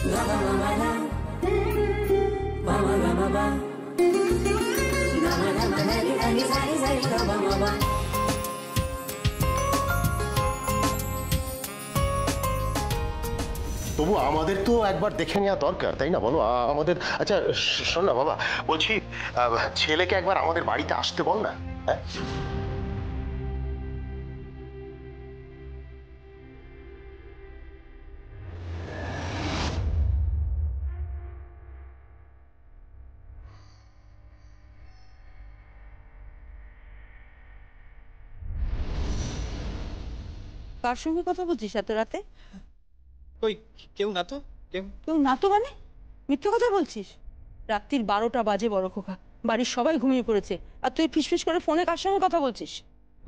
তবু আমাদের তো একবার দেখে নেওয়া দরকার, তাই না বলো? আমাদের আচ্ছা শোন না বাবা, বলছি ছেলেকে একবার আমাদের বাড়িতে আসতে বল না। হ্যাঁ কার সঙ্গে কথা বলছিস এত রাতে? কই কেউ না তো। কেউ না তো মানে? মিথ্যে কথা বলছিস? রাত্রির 12টা বাজে বড় খোকা, বাড়ির সবাই ঘুমিয়ে পড়েছে, আর তুই ফিসফিস করে ফোনে কার সঙ্গে কথা বলছিস?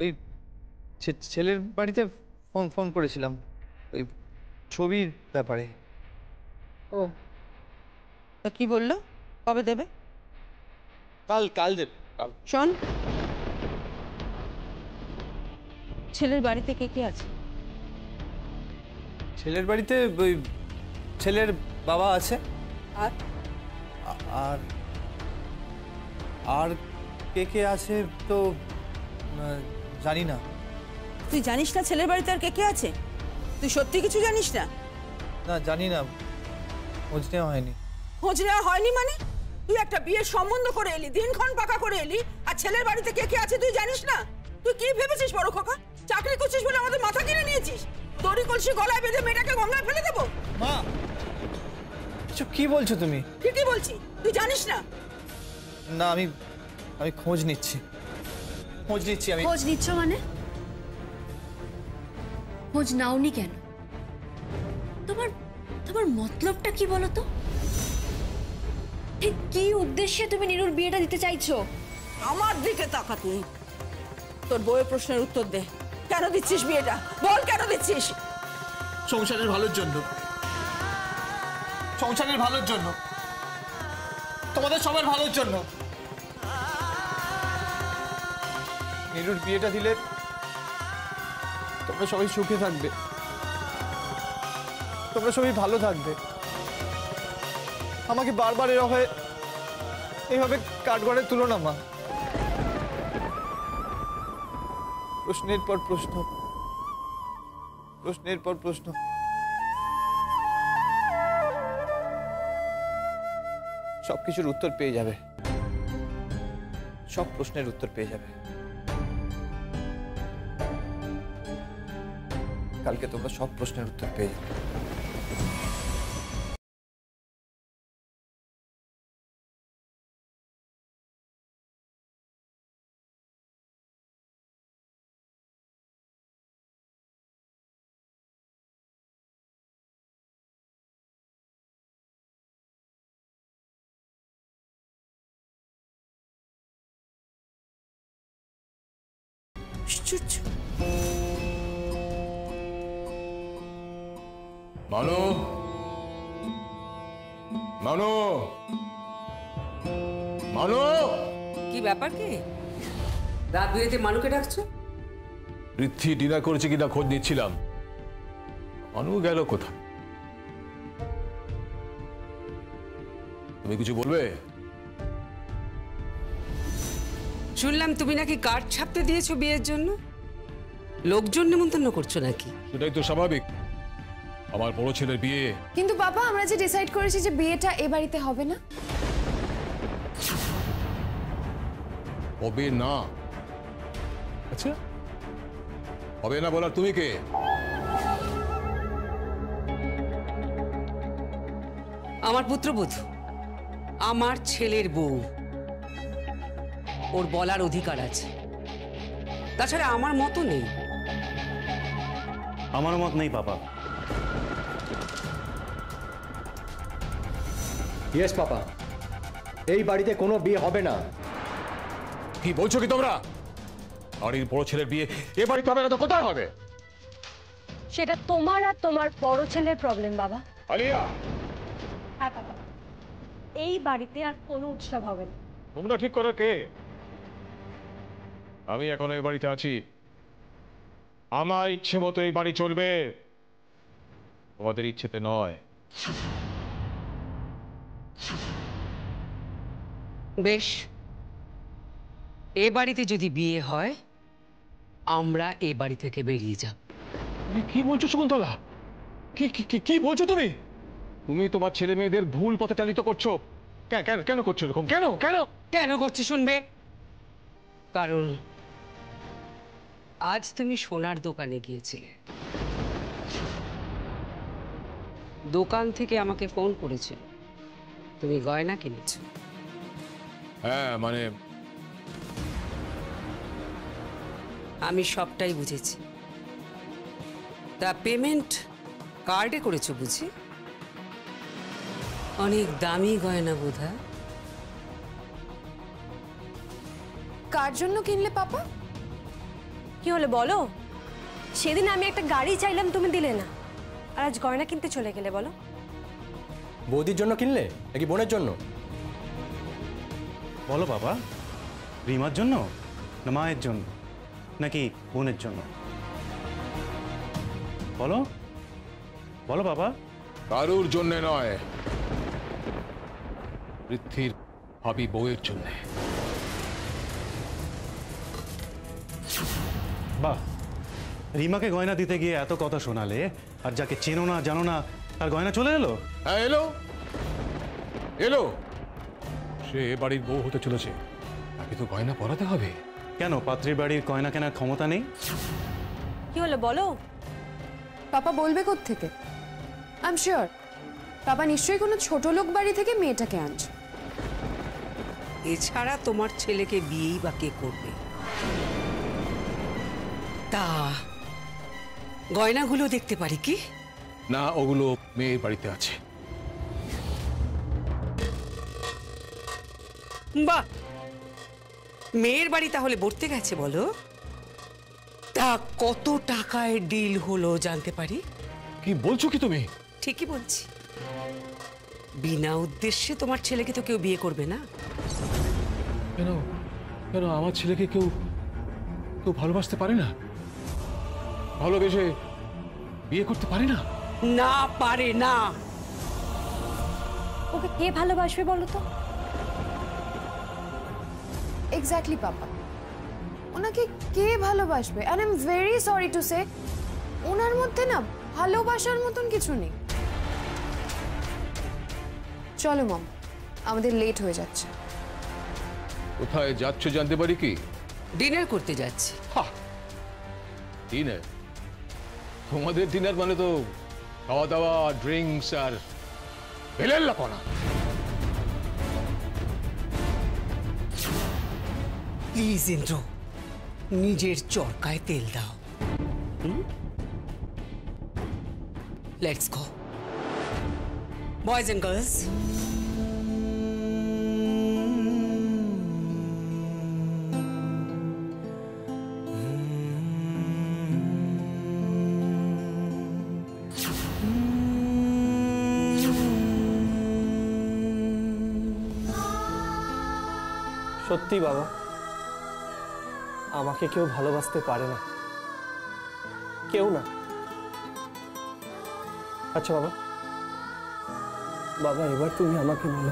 ওই ছেলের বাড়িতে ফোন ফোন করেছিলাম ওই ছবির ব্যাপারে। ও তা কি বললো? কবে দেবে? কাল দেবে কাল। শোন, ছেলের বাড়িতে কে কে আছে? ছেলের বাড়িতে ওই ছেলের বাবা আছে। আর আর আর কে কে আছে তো জানি না। তুই জানিস না ছেলের বাড়িতে আর কে কে আছে? তুই সত্যি কিছু জানিস না? না জানি না, খোঁজ নেওয়া হয়নি। খোঁজ নেওয়া হয়নি মানে? তুই একটা বিয়ের সম্বন্ধ করে এলি, দিনক্ষণ পাকা করে এলি, আর ছেলের বাড়িতে কে কে আছে তুই জানিস না? তুই কি ভেবেছিস বড় খোকা? চাকরি করছিস বলে আমাদের মাথা কিনে নিয়েছিস? দড়ি কলসি গলায় বেঁধে মেয়েটাকে গঙ্গায় ফেলে দেবো? মা এসব কি বলছো তুমি? ঠিকই বলছি, তুই জানিস না? না আমি খোঁজ নিচ্ছি আমি। খোঁজ নিচ্ছ মানে? খোঁজ নাওনি কেন? তোমার তোমার মতলবটা কি বলো তো? ঠিক কি উদ্দেশ্যে তুমি নীরুর বিয়েটা দিতে চাইছো? আমার দিকে তাকা তুই। তোর বউয়ের প্রশ্নের উত্তর দে। কেন দিচ্ছিস বিয়েটা? বল কেন দিচ্ছিস? সংসারের ভালোর জন্য, সংসারের ভালোর জন্য, তোমাদের সবার ভালোর জন্য। নীরুর বিয়েটা দিলে তোমরা সবাই সুখে থাকবে, তোমরা সবাই ভালো থাকবে। আমাকে বারবার এইভাবে কাঠগড়ে তুলো না মা। প্রশ্নের পর প্রশ্ন, প্রশ্নের পর প্রশ্ন। সবকিছুর উত্তর পেয়ে যাবে, সব প্রশ্নের উত্তর পেয়ে যাবে। কালকে তোমরা সব প্রশ্নের উত্তর পেয়ে যাবে। মানু, মানু, মানু, কি ব্যাপার? কি রাত বিরেতে মানুকে ডাকছো? পৃথ্বী ডিনার করেছে কিনা খোঁজ নিচ্ছিলাম। মানু গেল কোথায়? তুমি কিছু বলবে? শুনলাম তুমি নাকি কার্ড ছাপতে দিয়েছো বিয়ের জন্য। লোকজন নিমন্ত্রণ করছো নাকি? সেটাই তো স্বাভাবিক, আমার বড় ছেলের বিয়ে। কিন্তু বাবা, আমরা যে ডিসাইড করেছি যে বিয়েটা এ বাড়িতে হবে না। হবে না? আচ্ছা, হবে না বলার তুমি কে? আমার পুত্রবধূ, আমার ছেলের বউ, ওর বলার অধিকার আছে। তাছাড়া আমার মতো নেই। আমার মত নেই পাপা। ইয়েস পাপা, এই বাড়িতে কোনো বিয়ে হবে না। কি বলছো কি তোমরা? বাড়ির বড় ছেলের বিয়ে এ বাড়িতে হবে না তো কোথায় হবে? সেটা তোমার আর তোমার বড় ছেলের প্রবলেম বাবা। আলিয়া, হ্যাঁ বাবা, এই বাড়িতে আর কোনো উৎসব হবে না। তোমরা ঠিক করো কে? আমি এখন এই বাড়িতে আছি, আমার ইচ্ছে মতো এই বাড়ি চলবে, তোমাদের ইচ্ছেতে নয়। বেশ, এ বাড়িতে যদি বিয়ে হয় আমরা এ বাড়ি থেকে বেরিয়ে যাব। তুমি কি বলছো শকুন্তলা? কি কি কি- কি বলছো তুমি? তুমি তোমার ছেলে মেয়েদের ভুল পথে চালিত করছো। কেন কেন কেন করছো এরকম? কেন কেন? কেন করছি শুনবে? কারণ আজ তুমি সোনার দোকানে গিয়েছিলে, দোকান থেকে আমাকে ফোন করেছিল, তুমি গয়না কিনেছো। হ্যাঁ মানে আমি সবটাই বুঝেছি। তা পেমেন্ট কার্ডে করেছো বুঝি? অনেক দামি গয়না বোধহয়। কার জন্য কিনলে পাপা? কি হলো বলো? সেদিন আমি একটা গাড়ি চাইলাম, তুমি দিলে না, আর আজ গয়না কিনতে চলে গেলে বলো? বৌদির জন্য কিনলে নাকি বোনের জন্য? বলো বাবা, রিমার জন্য না মায়ের জন্য নাকি বোনের জন্য? বলো বলো বাবা। কারুর জন্যে নয়, পৃথ্বীর ভাবি বউয়ের জন্যে। বাহ, রিমাকে গয়না দিতে গিয়ে এত কথা শোনালে, আর যাকে চেনো না জানো না তার গয়না চলে এলো? হ্যাঁ এলো এলো, সে এ বাড়ির বউ হতে চলেছে, তাকে তো গয়না পরাতে হবে। কেন পাত্রীর বাড়ির গয়না কেনার ক্ষমতা নেই? কি হলো বলো? পাপা বলবে কোত্থেকে? আই এম শিওর পাপা নিশ্চয়ই কোনো ছোট লোক বাড়ি থেকে মেয়েটাকে আনছে। এছাড়া তোমার ছেলেকে বিয়েই বা কে করবে? তা গয়নাগুলো দেখতে পারি কি? না, ওগুলো মেয়ের বাড়িতে আছে। বাহ, মেয়ের বাড়ি তাহলে বর্তে গেছে বলো? তা কত টাকায় ডিল হলো জানতে পারি? কি বলছো কি তুমি? ঠিকই বলছি, বিনা উদ্দেশ্যে তোমার ছেলেকে তো কেউ বিয়ে করবে না। কেন কেন আমার ছেলেকে কেউ কেউ ভালোবাসতে পারে না? ভালোবেসে বিয়ে করতে পারে না? না, পারে না। ওকে কে ভালোবাসবে বলো তো? এক্স্যাক্টলি পাপা, ওনাকে কে ভালোবাসবে? And I am very sorry to say, ওনার মধ্যে না ভালোবাসার মতন কিছু নেই। চলো মম, আমাদের লেট হয়ে যাচ্ছে। কোথায় যাচ্ছ জানতে পারি কি? ডিনার করতে যাচ্ছি। ডিনার? তোমাদের ডিনার মানে তো খাওয়া দাওয়া, ড্রিঙ্কস আর বেলের লাপনা। প্লিজ ইন্দ্র, নিজের চরকায় তেল দাও। Let's go boys and girls. সত্যি বাবা, আমাকে কেউ ভালোবাসতে পারে না, কেউ না। আচ্ছা বাবা, বাবা এবার তুমি আমাকে বলো,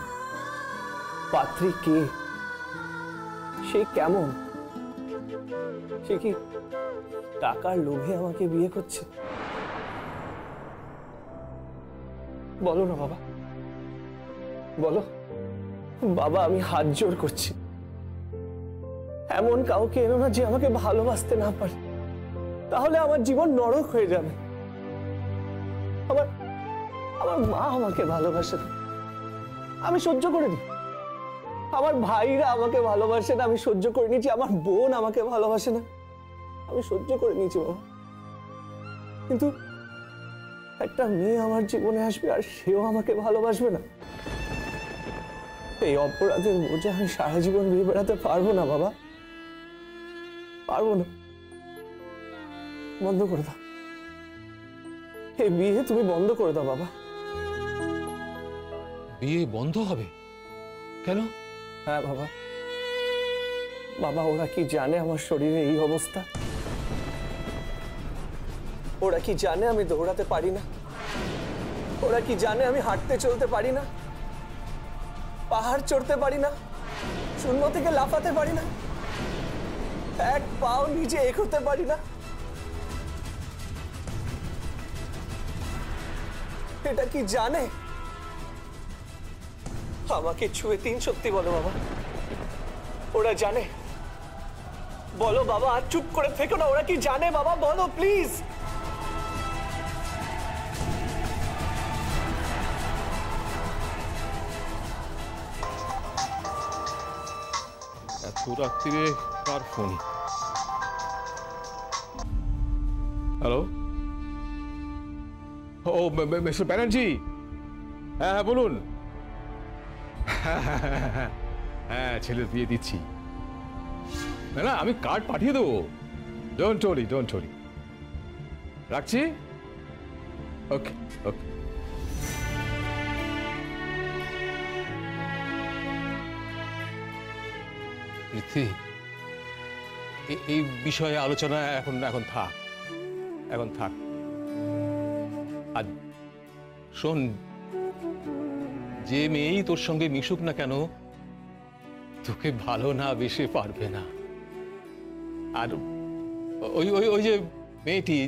পাত্রী কে? সে কেমন? সে কি টাকার লোভে আমাকে বিয়ে করছে? বলো না বাবা, বলো বাবা, আমি হাত জোড় করছি, এমন কাউকে এনো না যে আমাকে ভালোবাসতে না পারে, তাহলে আমার জীবন নরক হয়ে যাবে। আমার আমার মা আমাকে ভালোবাসে না, আমি সহ্য করে নিই। আমার ভাইরা আমাকে ভালোবাসে না, আমি সহ্য করে নিয়েছি। আমার বোন আমাকে ভালোবাসে না, আমি সহ্য করে নিয়েছি বাবা। কিন্তু একটা মেয়ে আমার জীবনে আসবে আর সেও আমাকে ভালোবাসবে না। এই অপরাধের বোঝা আমি সারা জীবন নিয়ে বেড়াতে পারবো না বাবা, পারবো না। বন্ধ করে দাও এই বিয়ে, তুমি বন্ধ করে দাও বাবা। বিয়ে বন্ধ হবে কেন? হ্যাঁ বাবা, বাবা ওরা কি জানে আমার শরীরে এই অবস্থা? ওরা কি জানে আমি দৌড়াতে পারি না? ওরা কি জানে আমি হাঁটতে চলতে পারি না? পাহাড় চড়তে পারি না, শূন্য থেকে লাফাতে পারি না, এক পাও নিজে এগোতে পারি না। এটা কি জানে? আমাকে ছুঁয়ে 3 সত্যি বলো বাবা, ওরা জানে? বলো বাবা, আর চুপ করে থেকো না। ওরা কি জানে বাবা? বলো প্লিজ। এত রাত্রিরে কার ফোন? হ্যালো, ও মিস্টার ব্যানার্জি, হ্যাঁ হ্যাঁ বলুন। হ্যাঁ, ছেলের বিয়ে দিচ্ছি। না না, আমি কার্ড পাঠিয়ে দেবো। Don't worry. রাখছি। ওকে ওকে। পৃথ্বী, এই বিষয়ে আলোচনা এখন থাক। আর শোন, যে মেয়েই তোর সঙ্গে মিশুক না কেন, তোকে ভালো না বেশে পারবে না। আর ওই যে মেয়েটি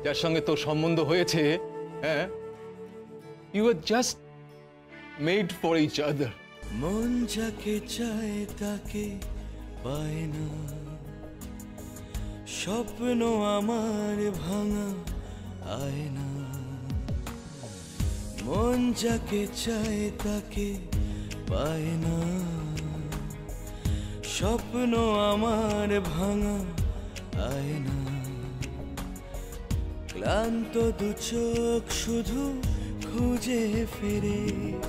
যার সঙ্গে তোর সম্বন্ধ হয়েছে, হ্যাঁ, you are just made for each other. মন যাকে চায় তাকে পায় না, স্বপ্ন আমার ভাঙা আয়না। মন যাকে চায় তাকে পায় না, স্বপ্ন আমার ভাঙা আয়না। ক্লান্ত দু চোখ শুধু খুঁজে ফিরে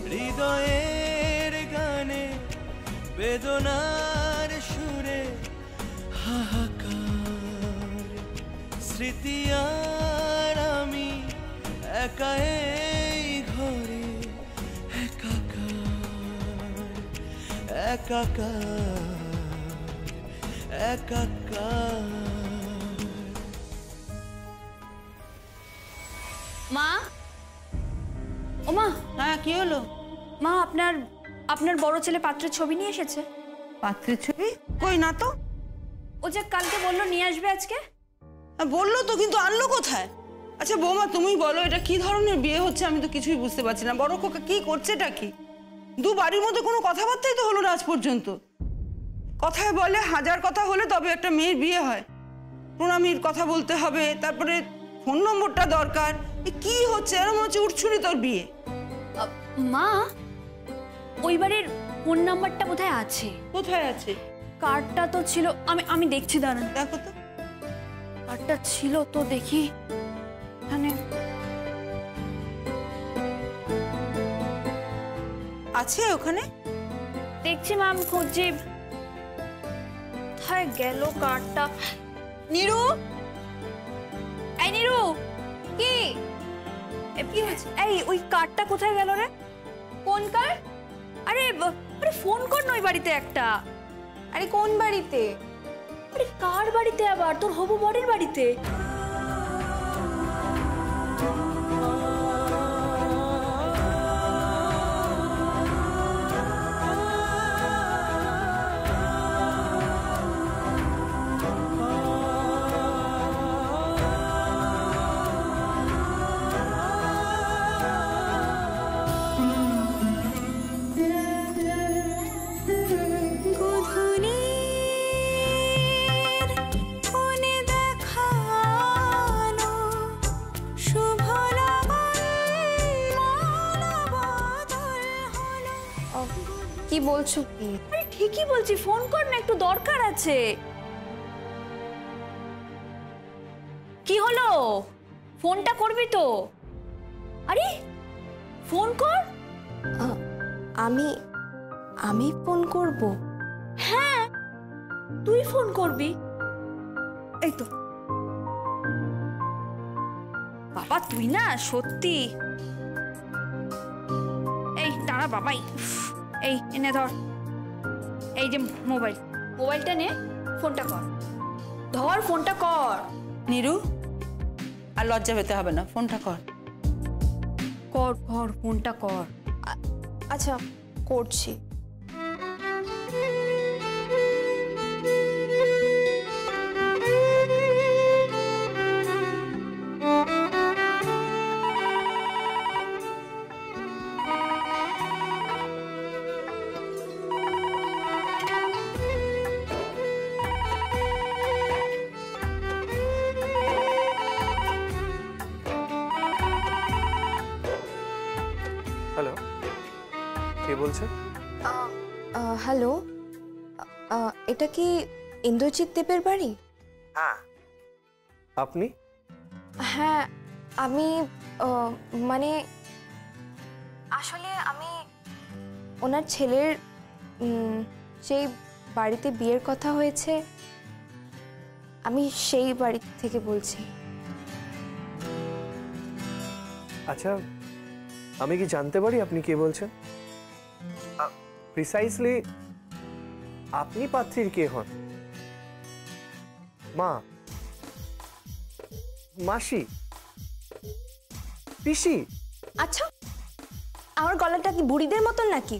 হৃদয়ের গানে, বেদনার সুরে হাহাকার। স্মৃতি আর আমি একা এই ঘরে একাকার। মা, ও মা। হ্যাঁ, কি হলো? মা, আপনার বড় ছেলে পাত্রের ছবি নিয়ে এসেছে। পাত্রের ছবি? কই না তো। ও যে কালকে বললো নিয়ে আসবে আজকে। বললো তো, কিন্তু আনলো কোথায়? আচ্ছা বৌমা, তুমি বলো এটা কি ধরনের বিয়ে হচ্ছে? আমি তো কিছুই বুঝতে পারছি না। বড় খোকা কি করছে? এটা কি? দু বাড়ির মধ্যে কোনো কথাবার্তাই তো হলো না আজ পর্যন্ত। কথায় বলে হাজার কথা হলে তবে একটা মেয়ের বিয়ে হয়। প্রণামীর কথা বলতে হবে, তারপরে ফোন নম্বরটা দরকার। কি হচ্ছে? এরকম হচ্ছে উঠছুনি তোর বিয়ে। মা, ওই বাড়ির ফোন নাম্বারটা কোথায় আছে? কোথায় আছে? কার্ডটা তো ছিল। আমি দেখছি, দাঁড়ান। দেখো তো, কার্ডটা ছিল তো, দেখি এখানে আছে ওখানে। দেখছি মা, আমি খুঁজছি। কোথায় গেল কার্ডটা? নিরু, এই নিরু, কি এই ওই কার্ডটা কোথায় গেল রে? কোন কার্ড? আরে ফোন কর না ওই বাড়িতে একটা। আরে কোন বাড়িতে? আরে কার বাড়িতে আবার? তোর হবু বরের বাড়িতে। কি বলছো কি? আরে ঠিকই বলছি, ফোন কর না, একটু দরকার আছে। কি হলো? ফোনটা করবি তো? আরে ফোন কর। আমি ফোন করব? হ্যাঁ, তুই ফোন করবি। এই তো বাবা, তুই না সত্যি। এই দাঁড়া বাবাই, এই এনে ধর, এই যে মোবাইলটা নে, ফোনটা কর। ধর, ফোনটা কর। নিরু, আর লজ্জা পেতে হবে না, ফোনটা কর। কর কর, ফোনটা কর। আচ্ছা করছি। হ্যালো, কে বলছেন? হ্যালো, এটা কি ইন্দ্রজিৎ দেবের বাড়ি? হ্যাঁ, আপনি? হ্যাঁ, আমি মানে আসলে আমি ওনার ছেলের সেই বাড়িতে বিয়ের কথা হয়েছে, আমি সেই বাড়ি থেকে বলছি। আচ্ছা, আমি কি জানতে পারি আপনি কে বলছেন? প্রিসাইসলি আপনি পাত্রীর কে হন? মা, মাসি, পিসি? আচ্ছা, আমার গলাটা কি বুড়িদের মতন নাকি?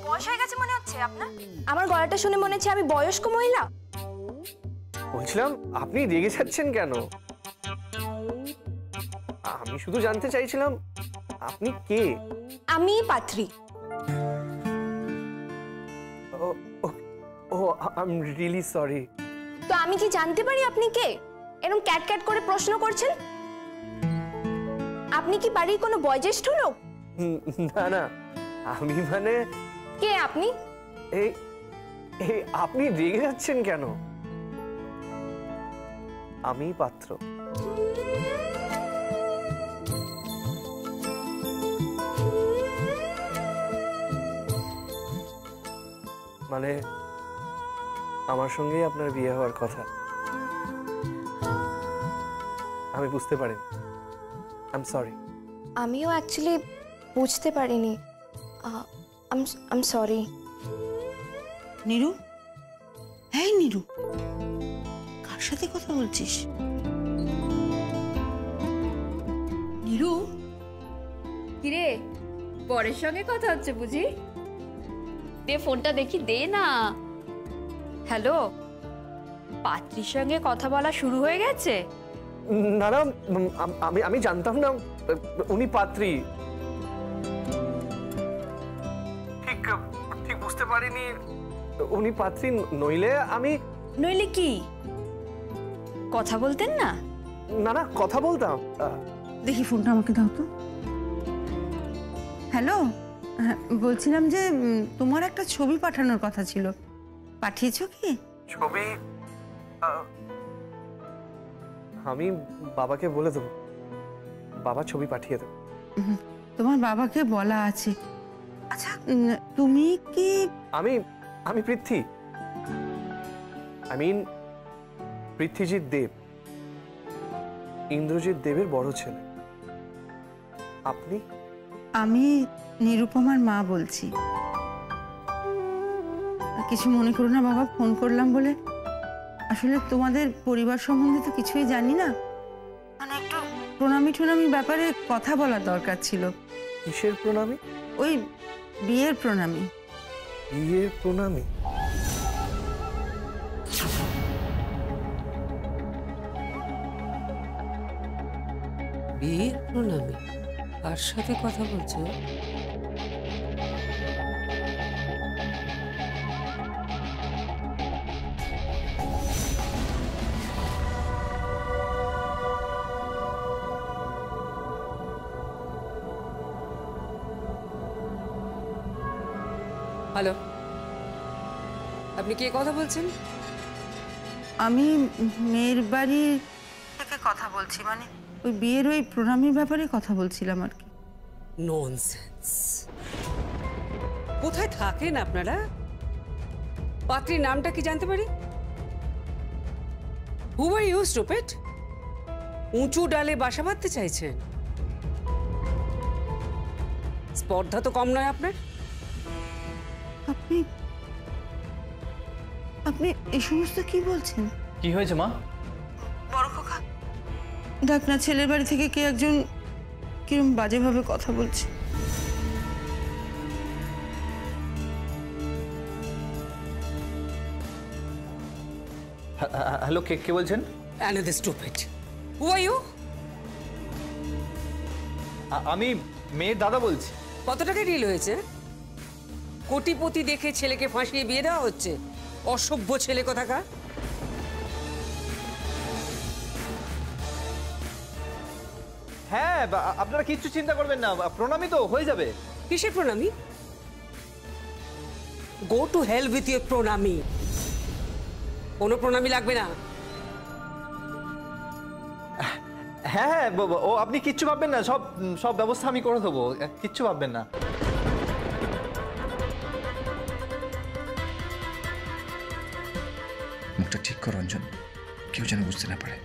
বয়স হয়ে গেছে মনে হচ্ছে আপনার? আমার গলাটা শুনে মনে হচ্ছে আমি বয়স্ক মহিলা। বলছিলাম আপনি রেগে যাচ্ছেন কেন? আমি শুধু জানতে চাইছিলাম আপনি কে? আমি পাত্রী। ও, আই এম রিয়েলি সরি। তো আমি কি জানতে পারি আপনি কে? এরকম ক্যাট ক্যাট করে প্রশ্ন করছেন। আপনি কি বাড়ির কোনো বয়োজ্যেষ্ঠ লোক? না না, আমি মানে কে আপনি? এই আপনি রেগে যাচ্ছেন কেন? আমি পাত্র। মানে আমার সঙ্গেই আপনার বিয়ে হওয়ার কথা। আমি বুঝতে পারিনি, আই এম সরি। আমিও অ্যাকচুয়ালি বুঝতে পারিনি, আই এম সরি। নীরু, হ্যাঁ নীরু, কার সাথে কথা বলছিস? নীরু, কিরে বরের সঙ্গে কথা হচ্ছে বুঝি? দে ফোনটা দেখি, দে না। হ্যালো, পাত্রীর সঙ্গে কথা বলা শুরু হয়ে গেছে? না না, আমি জানতাম না উনি পাত্রী। ঠিক বুঝতে পারিনি উনি পাত্রী, নইলে আমি। নইলে কি কথা বলতেন না? না না, কথা বলতাম। দেখি ফোনটা আমাকে দাও তো। হ্যালো, বলছিলাম যে তোমার একটা ছবি পাঠানোর কথা ছিল, পাঠিয়েছো কি? ছবি আমি বাবাকে বলে দেবো, বাবা ছবি পাঠিয়ে দেবো। তোমার বাবাকে বলা আছে। আচ্ছা, তুমি কি? আমি পৃথ্বী, আই মিন পৃথ্বীজিৎ দেব, ইন্দ্রজিৎ দেবের বড় ছেলে। আপনি? আমি নিরুপমার মা বলছি। কিছু মনে করো না বাবা, ফোন করলাম বলে। আসলে তোমাদের পরিবার সম্বন্ধে তো কিছুই জানি না, মানে একটু প্রণামী টনামির ব্যাপারে কথা বলার দরকার ছিল। কিসের প্রণামী? ওই বিয়ের প্রণামী। বিয়ের প্রণামী? বিয়ের প্রণামী? কার সাথে কথা বলছো? হ্যালো, আপনি কে কথা বলছেন? আমি মেয়ের বাড়ি থেকে কথা বলছি, মানে ওই বিয়ের ওই প্রণামীর ব্যাপারে কথা বলছিলাম আর কি। ননসেন্স। কোথায় থাকেন আপনারা? পাত্রীর নামটা কি জানতে পারি? হু আর ইউ স্টুপিড? উঁচু ডালে বাসা বাঁধতে চাইছেন? স্পর্ধা তো কম নয় আপনার। আপনি আপনি এই সমস্ত কি বলছেন? কি হয়েছে মা? বড় খোকা, দেখ না, ছেলের বাড়ি থেকে কে একজন কিরম বাজেভাবে কথা বলছে। হ্যালো, কে কে বলছেন? Another stupid. Who are you? আমি মেয়ের দাদা বলছি। কত টাকা ডিল হয়েছে? কোটিপতি দেখে ছেলেকে ফাঁসিয়ে বিয়ে দেওয়া হচ্ছে? অসভ্য ছেলে কোথাকার। হ্যাঁ, আপনারা কিচ্ছু চিন্তা করবেন না, প্রণামী তো হয়ে যাবে। কিসের প্রণামী? Go to hell with your প্রণামী। কোনো প্রণামী লাগবে না। হ্যাঁ হ্যাঁ, ও আপনি কিচ্ছু ভাববেন না, সব সব ব্যবস্থা আমি করে দেবো, কিচ্ছু ভাববেন না। মুখটা ঠিক কর রঞ্জন, কেউ যেন বুঝতে না পারে।